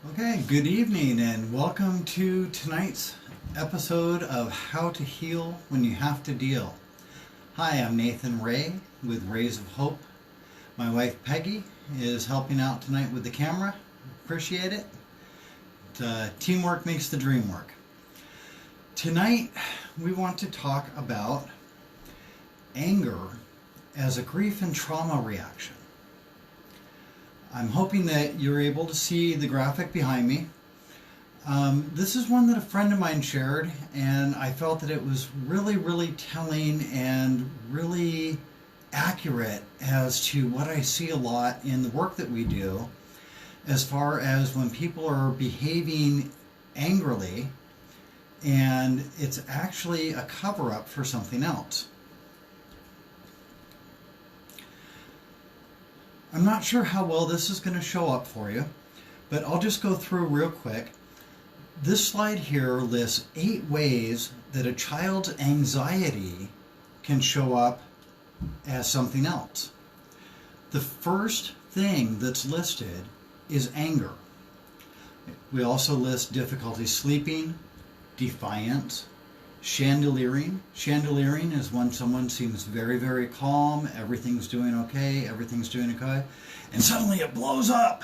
Okay, good evening and welcome to tonight's episode of How to Heal When You Have to Deal. Hi, I'm Nathan Ray with Rays of Hope. My wife Peggy is helping out tonight with the camera. Appreciate it. Teamwork makes the dream work. Tonight we want to talk about anger as a grief and trauma reaction. I'm hoping that you're able to see the graphic behind me. This is one that a friend of mine shared, and I felt that it was really telling and really accurate as to what I see a lot in the work that we do, as far as when people are behaving angrily and it's actually a cover-up for something else. I'm not sure how well this is going to show up for you, but I'll just go through real quick. This slide here lists 8 ways that a child's anxiety can show up as something else. The first thing that's listed is anger. We also list difficulty sleeping, defiance, chandeliering. Chandeliering is when someone seems very calm, everything's doing okay, and suddenly it blows up.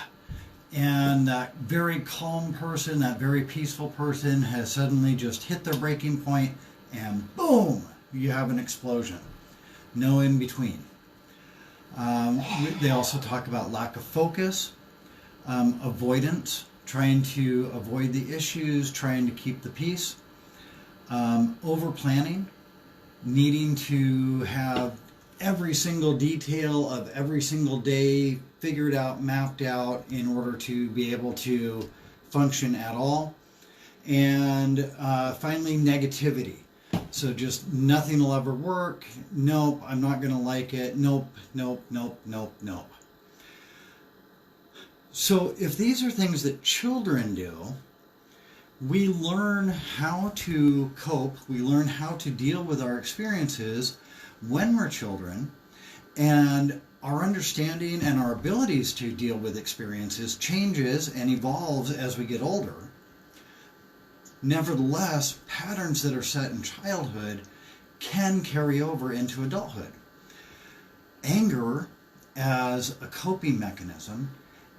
And that very calm person, that very peaceful person has suddenly just hit their breaking point and boom, you have an explosion. No in between. They also talk about lack of focus, avoidance, trying to avoid the issues, trying to keep the peace. Over planning, needing to have every single detail of every single day figured out, mapped out in order to be able to function at all. And finally, negativity. So just nothing will ever work. Nope, I'm not going to like it. Nope. So if these are things that children do, we learn how to cope, we learn how to deal with our experiences when we're children, and our understanding and our abilities to deal with experiences changes and evolves as we get older. Nevertheless, patterns that are set in childhood can carry over into adulthood. Anger as a coping mechanism,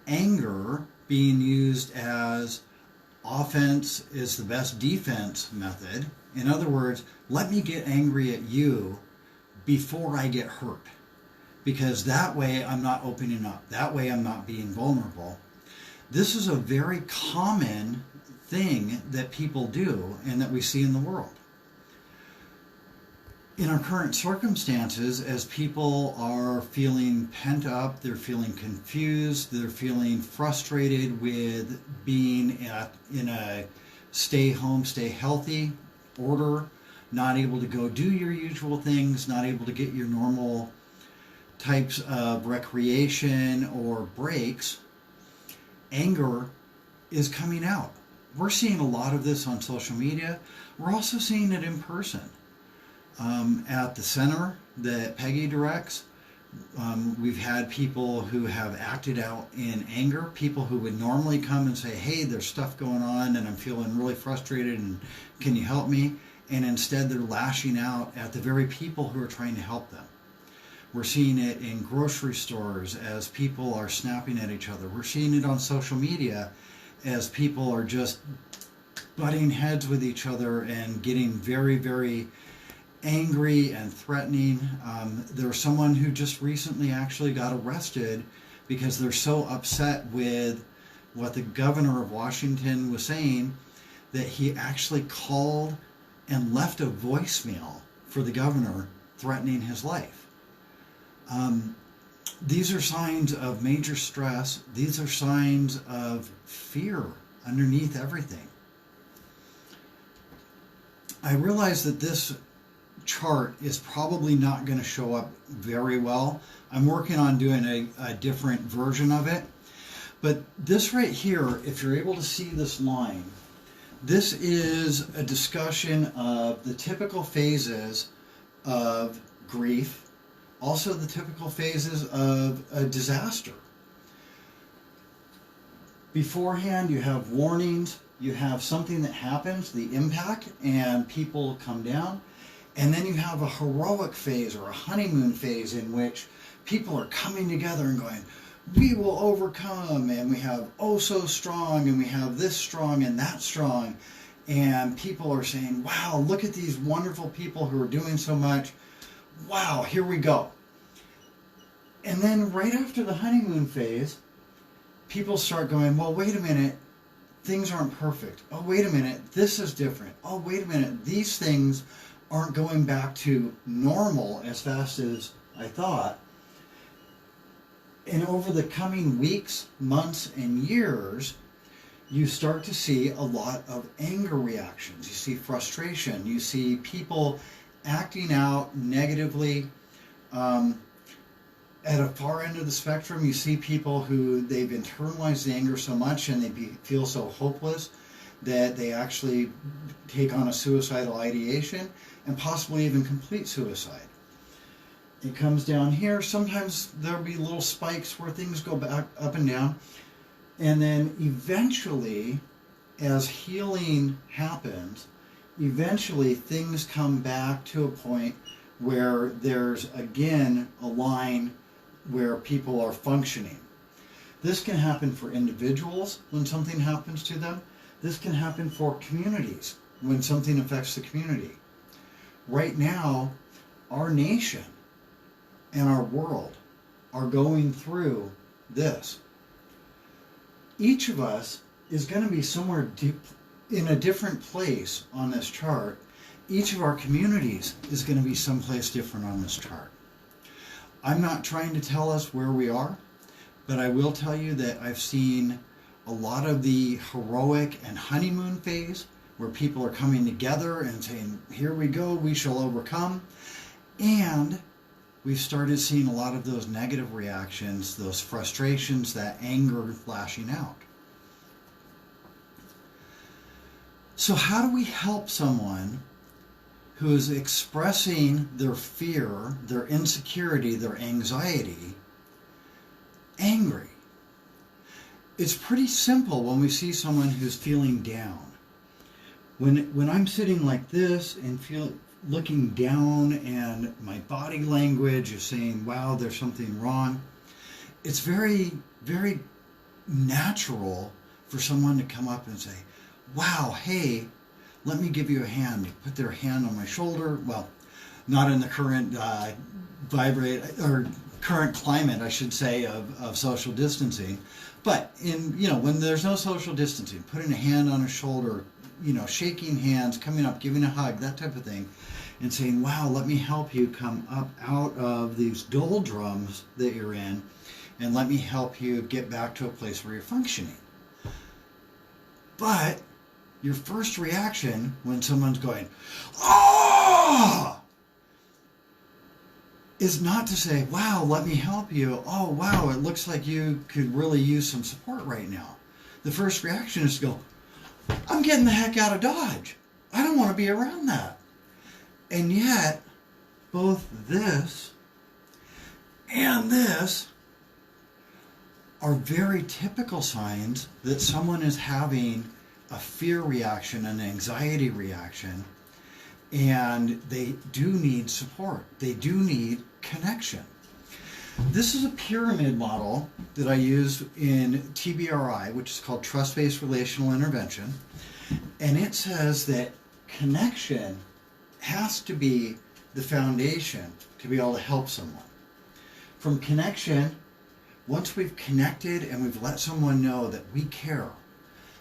anger being used as offense is the best defense method. In other words, let me get angry at you before I get hurt, because that way I'm not opening up. That way I'm not being vulnerable. This is a very common thing that people do and that we see in the world. In our current circumstances, as people are feeling pent up, they're feeling confused, they're feeling frustrated with being in a stay home, stay healthy order, not able to go do your usual things, not able to get your normal types of recreation or breaks, anger is coming out. We're seeing a lot of this on social media. We're also seeing it in person. At the center that Peggy directs, we've had people who have acted out in anger, people who would normally come and say, hey, there's stuff going on and I'm feeling really frustrated and can you help me? And instead they're lashing out at the very people who are trying to help them. We're seeing it in grocery stores as people are snapping at each other. We're seeing it on social media as people are just butting heads with each other and getting very angry and threatening. There was someone who just recently actually got arrested because they're so upset with what the governor of Washington was saying that he actually called and left a voicemail for the governor threatening his life. These are signs of major stress. These are signs of fear underneath everything. I realize that this chart is probably not going to show up very well. I'm working on doing a different version of it. But this right here, if you're able to see this line, this is a discussion of the typical phases of grief, also the typical phases of a disaster. Beforehand, you have warnings, you have something that happens, the impact, and people come down. And then you have a heroic phase or a honeymoon phase in which people are coming together and going, we will overcome, and we have oh so strong, and we have this strong and that strong. And people are saying, wow, look at these wonderful people who are doing so much. Wow, here we go. And then right after the honeymoon phase, people start going, well, wait a minute, things aren't perfect. Oh, wait a minute, this is different. Oh, wait a minute, these things aren't going back to normal as fast as I thought. And over the coming weeks, months, and years, you start to see a lot of anger reactions. You see frustration. You see people acting out negatively. At a far end of the spectrum, you see people who they've internalized the anger so much and they feel so hopeless that they actually take on a suicidal ideation and possibly even complete suicide. It comes down here. Sometimes there'll be little spikes where things go back up and down. And then eventually, as healing happens, eventually things come back to a point where there's again a line where people are functioning. This can happen for individuals when something happens to them. This can happen for communities when something affects the community. Right now, our nation and our world are going through this. Each of us is going to be somewhere deep in a different place on this chart. Each of our communities is going to be someplace different on this chart. I'm not trying to tell us where we are, but I will tell you that I've seen a lot of the heroic and honeymoon phase where people are coming together and saying, here we go, we shall overcome. And we've started seeing a lot of those negative reactions, those frustrations, that anger flashing out. So how do we help someone who is expressing their fear, their insecurity, their anxiety, angry? It's pretty simple when we see someone who's feeling down. When I'm sitting like this and looking down and my body language is saying, wow, there's something wrong, it's very, very natural for someone to come up and say, wow, hey, let me give you a hand. Put their hand on my shoulder. Well, not in the current current climate, I should say, of social distancing. But when there's no social distancing, putting a hand on a shoulder, shaking hands, coming up, giving a hug, that type of thing, and saying, wow, let me help you come up out of these doldrums that you're in, and let me help you get back to a place where you're functioning. But your first reaction when someone's going, oh, is not to say, wow, let me help you. Oh, wow, it looks like you could really use some support right now. The first reaction is to go, I'm getting the heck out of Dodge. I don't want to be around that. And yet, both this and this are very typical signs that someone is having a fear reaction, an anxiety reaction, and they do need support. They do need connection. This is a pyramid model that I use in TBRI, which is called Trust-Based Relational Intervention, and it says that connection has to be the foundation to be able to help someone. From connection, once we've connected and we've let someone know that we care,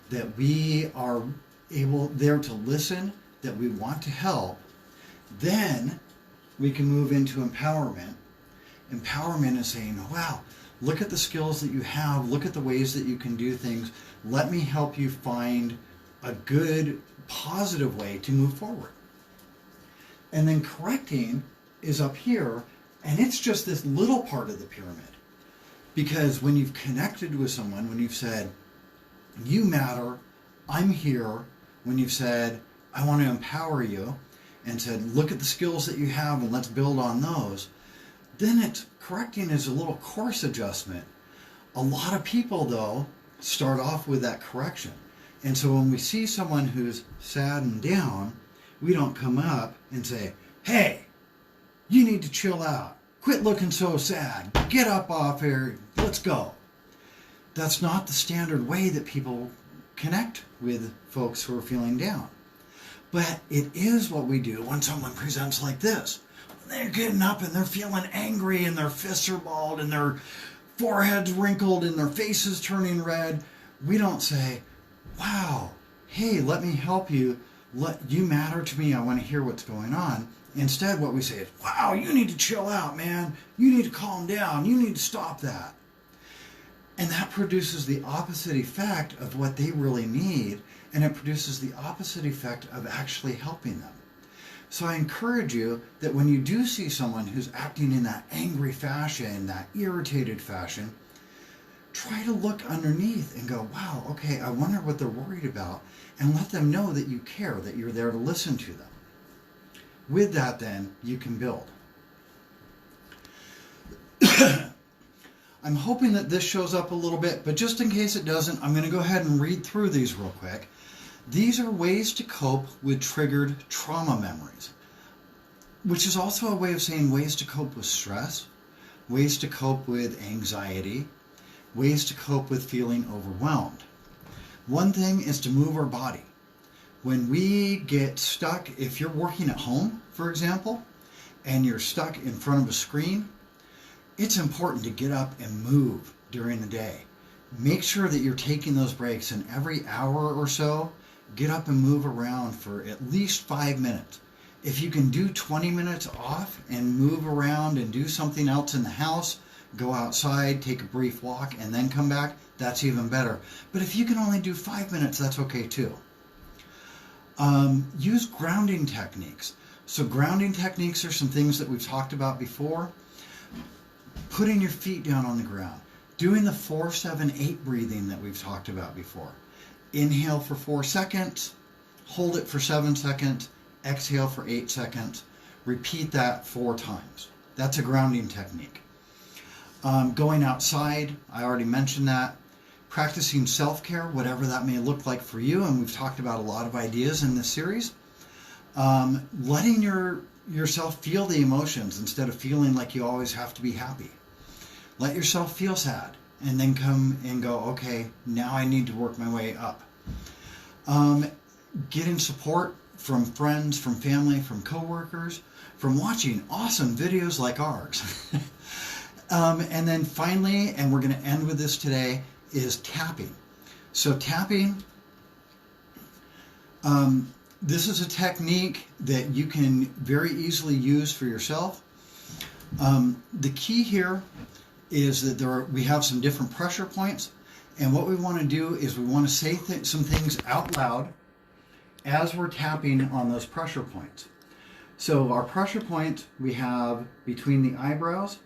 that we are there to listen, that we want to help, then we can move into empowerment. Empowerment is saying, wow, look at the skills that you have, look at the ways that you can do things, let me help you find a good, positive way to move forward. And then correcting is up here, and it's just this little part of the pyramid. Because when you've connected with someone, when you've said, you matter, I'm here, when you've said, I want to empower you, and said, look at the skills that you have and let's build on those, then correcting is a little course adjustment. A lot of people, though, start off with that correction. And so when we see someone who's sad and down, we don't come up and say, hey, you need to chill out. Quit looking so sad. Get up off here. Let's go. That's not the standard way that people connect with folks who are feeling down. But it is what we do when someone presents like this. They're getting up and they're feeling angry and their fists are balled and their forehead's wrinkled and their face is turning red. We don't say, wow, hey, let me help you. You matter to me. I want to hear what's going on. Instead, what we say is, wow, you need to chill out, man. You need to calm down. You need to stop that. And that produces the opposite effect of what they really need, and it produces the opposite effect of actually helping them. So I encourage you that when you do see someone who's acting in that angry fashion, that irritated fashion, try to look underneath and go, wow, okay, I wonder what they're worried about, and let them know that you care, that you're there to listen to them. With that, then, you can build. I'm hoping that this shows up a little bit, but just in case it doesn't, I'm going to go ahead and read through these real quick. These are ways to cope with triggered trauma memories, which is also a way of saying ways to cope with stress, ways to cope with anxiety, ways to cope with feeling overwhelmed. One thing is to move our body. When we get stuck, if you're working at home, for example, and you're stuck in front of a screen, it's important to get up and move during the day. Make sure that you're taking those breaks, and every hour or so, get up and move around for at least 5 minutes. If you can do 20 minutes off and move around and do something else in the house, go outside, take a brief walk, and then come back, that's even better. But if you can only do 5 minutes, that's okay too. Use grounding techniques. So grounding techniques are some things that we've talked about before. Putting your feet down on the ground. Doing the 4-7-8 breathing that we've talked about before. Inhale for 4 seconds. Hold it for 7 seconds. Exhale for 8 seconds. Repeat that 4 times. That's a grounding technique. Going outside, I already mentioned that. Practicing self-care, whatever that may look like for you, and we've talked about a lot of ideas in this series. Letting yourself feel the emotions instead of feeling like you always have to be happy. Let yourself feel sad and then come and go, okay, now I need to work my way up. Getting support from friends, from family, from coworkers, from watching awesome videos like ours. And then finally, and we're going to end with this today, is tapping. So tapping, this is a technique that you can very easily use for yourself. The key here is that we have some different pressure points, and what we want to do is we want to say some things out loud as we're tapping on those pressure points. So our pressure points we have between the eyebrows,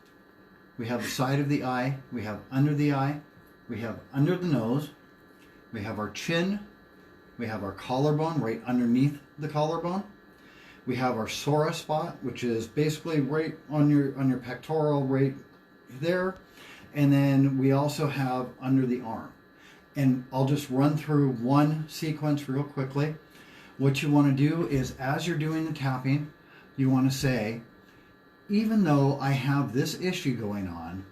we have the side of the eye, we have under the eye, we have under the nose, we have our chin, we have our collarbone right underneath the collarbone, we have our psora spot, which is basically right on your pectoral right there, and then we also have under the arm. And I'll just run through one sequence real quickly. What you want to do is, as you're doing the tapping, you want to say, even though I have this issue going on,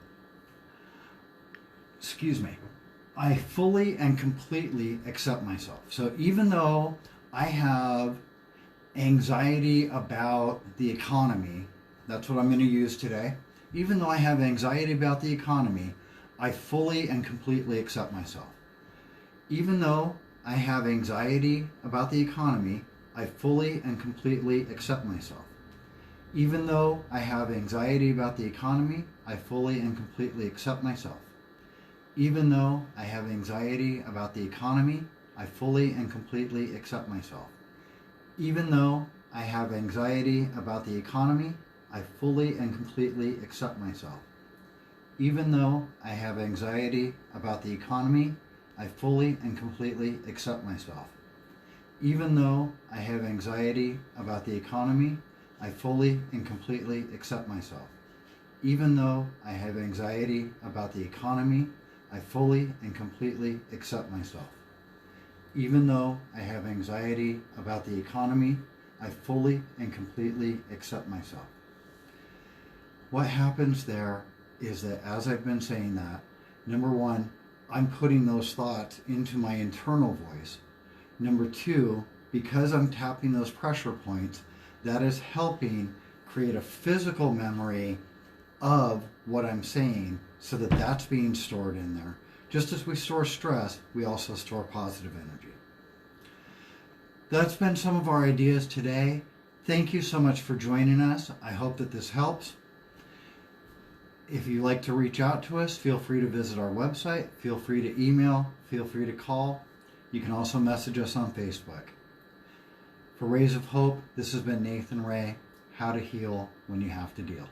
I fully and completely accept myself. So even though I have anxiety about the economy, that's what I'm going to use today. Even though I have anxiety about the economy, I fully and completely accept myself. Even though I have anxiety about the economy, I fully and completely accept myself. Even though I have anxiety about the economy, I fully and completely accept myself. Even though I have anxiety about the economy, I fully and completely accept myself. Even though I have anxiety about the economy, I fully and completely accept myself. Even though I have anxiety about the economy, I fully and completely accept myself. Even though I have anxiety about the economy, I fully and completely accept myself. Even though I have anxiety about the economy, I fully and completely accept myself. Even though I have anxiety about the economy, I fully and completely accept myself. What happens there is that as I've been saying that, number one, I'm putting those thoughts into my internal voice. Number two, because I'm tapping those pressure points, that is helping create a physical memory of what I'm saying so that that's being stored in there. Just as we store stress, we also store positive energy. That's been some of our ideas today. Thank you so much for joining us. I hope that this helps. If you'd like to reach out to us, feel free to visit our website. Feel free to email. Feel free to call. You can also message us on Facebook. For Rays of Hope, this has been Nathan Ray, How to Heal When You Have to Deal.